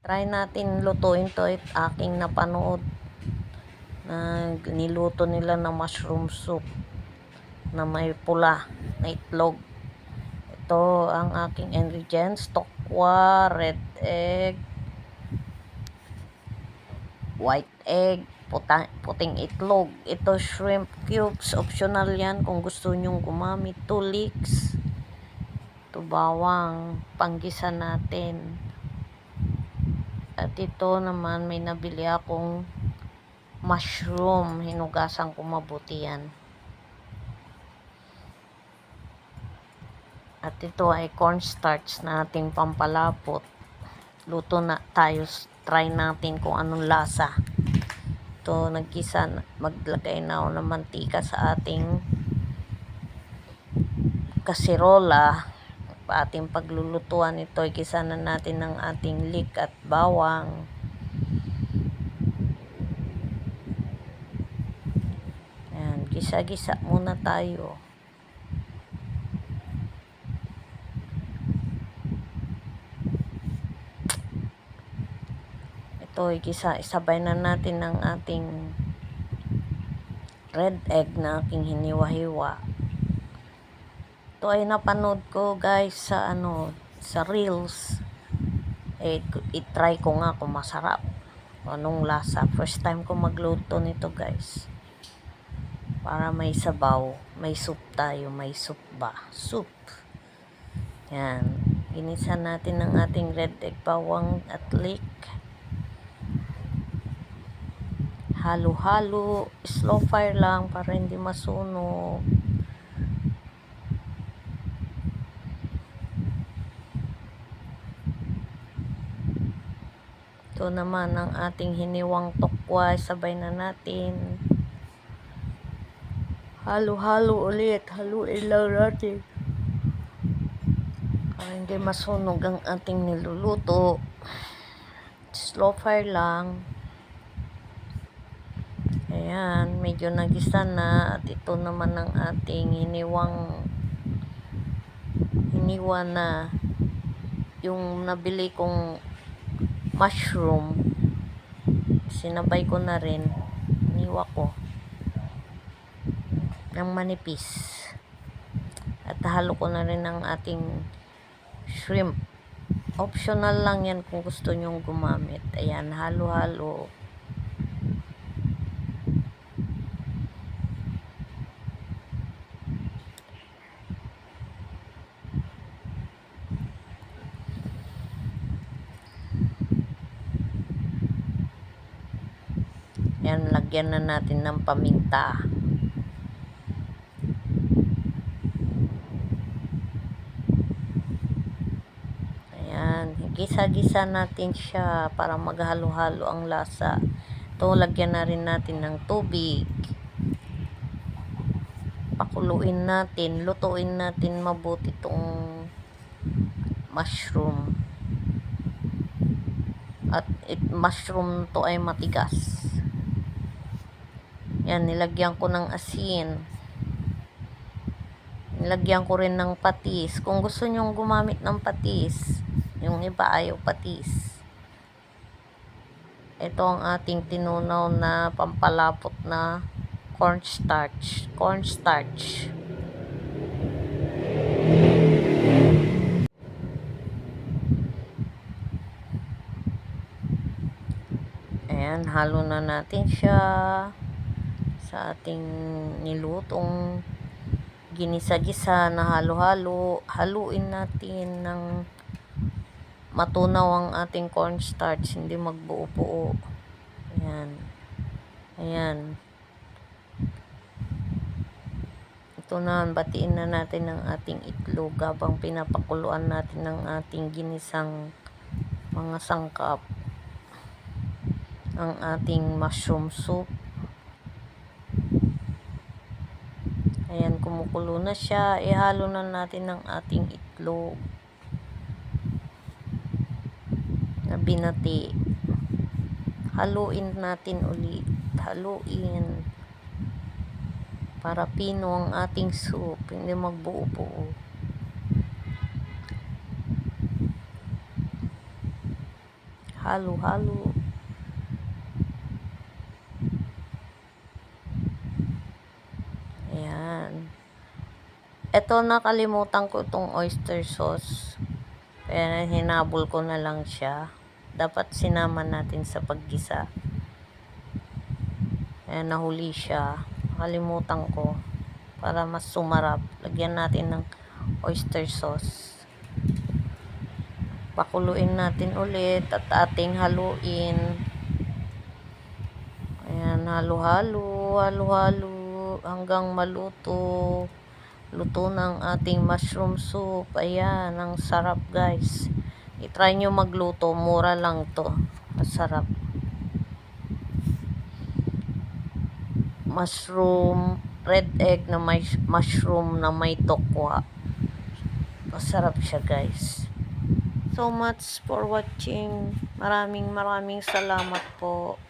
Try natin lutuin to at aking napanood na niluto nila na mushroom soup na may pula na itlog. Ito ang aking ingredients: tokwa, red egg, white egg, puting itlog. Ito shrimp cubes, optional yan kung gusto nyong gumamit. 2 leeks. Ito bawang, panggisa natin. At ito naman may nabili akong mushroom, hinugasan ko mabuti yan. At ito ay cornstarch na ating pampalapot. Luto na tayo, try natin kung anong lasa. Ito, maglagay na ako ng mantika sa ating kasirola. Ating paglulutuan ito, igisa na natin ng ating leek at bawang. Ayan, gisa-gisa muna tayo. Ito, isabay na natin ng ating red egg na aking hiniwa-hiwa. Ito ay napanood ko guys sa sa reels. I-try ko nga kung masarap. Anong lasa. First time ko magluto nito guys. Para may sabaw, may soup tayo, may soup ba? Soup. Yan. Ginisa natin ng ating red egg, bawang at leek. Halo-halo, slow fire lang para hindi masunog. Ito naman ang ating hiniwang tokwa, sabay na natin. Halo-halo ulit, haluin lang natin. Para hindi masunog ang ating niluluto. Slow fire lang. Ayan, medyo nagisa na. At ito naman ang ating hiniwa na yung nabili kong mushroom. Sinabay ko na rin. Hiniwa ko ng manipis. At halo ko na rin ang ating shrimp. Optional lang yan kung gusto nyong gumamit. Ayan, halo-halo. Yan, lagyan na natin ng paminta. Ayan, gisa-gisa natin siya para maghalo-halo ang lasa. Ito, lagyan na rin natin ng tubig. Pakuluin natin, lutuin natin mabuti itong mushroom. At mushroom to ay matigas. Yan, nilagyan ko ng asin. Nilagyan ko rin ng patis. Kung gusto nyong gumamit ng patis, yung iba ayaw patis. Ito ang ating tinunaw na pampalapot na cornstarch. Cornstarch. Ayan, halo na natin siya sa ating nilutong ginisa-gisa na halo-halo. Haluin natin ng matunaw ang ating cornstarch, hindi magbuo-buo. Ayan. Ayan. Ito na, batiin na natin ang ating itlog habang pinapakuluan natin ng ating ginisang mga sangkap. Ang ating mushroom soup. Ayan, kumukulo na siya. Ihalo na natin ang ating itlog na binati. Haluin natin ulit. Haluin. Para pino ang ating soup. Hindi magbuo-buo. halo-halo. Ayan. Ito, nakalimutan ko itong oyster sauce. Kaya hinabol ko na lang siya. Dapat sinama natin sa paggisa. Ayan, nahuli siya. Nakalimutan ko. Para mas sumarap, lagyan natin ng oyster sauce. Pakuluin natin ulit at ating haluin. Ayan, halo-halo, halo-halo hanggang maluto. Luto ng ating mushroom soup. Ayan, ang sarap guys. I-try nyo magluto, mura lang to. Masarap. Mushroom, red egg na may mushroom na may tokwa. Masarap siya guys. So much for watching. Maraming salamat po.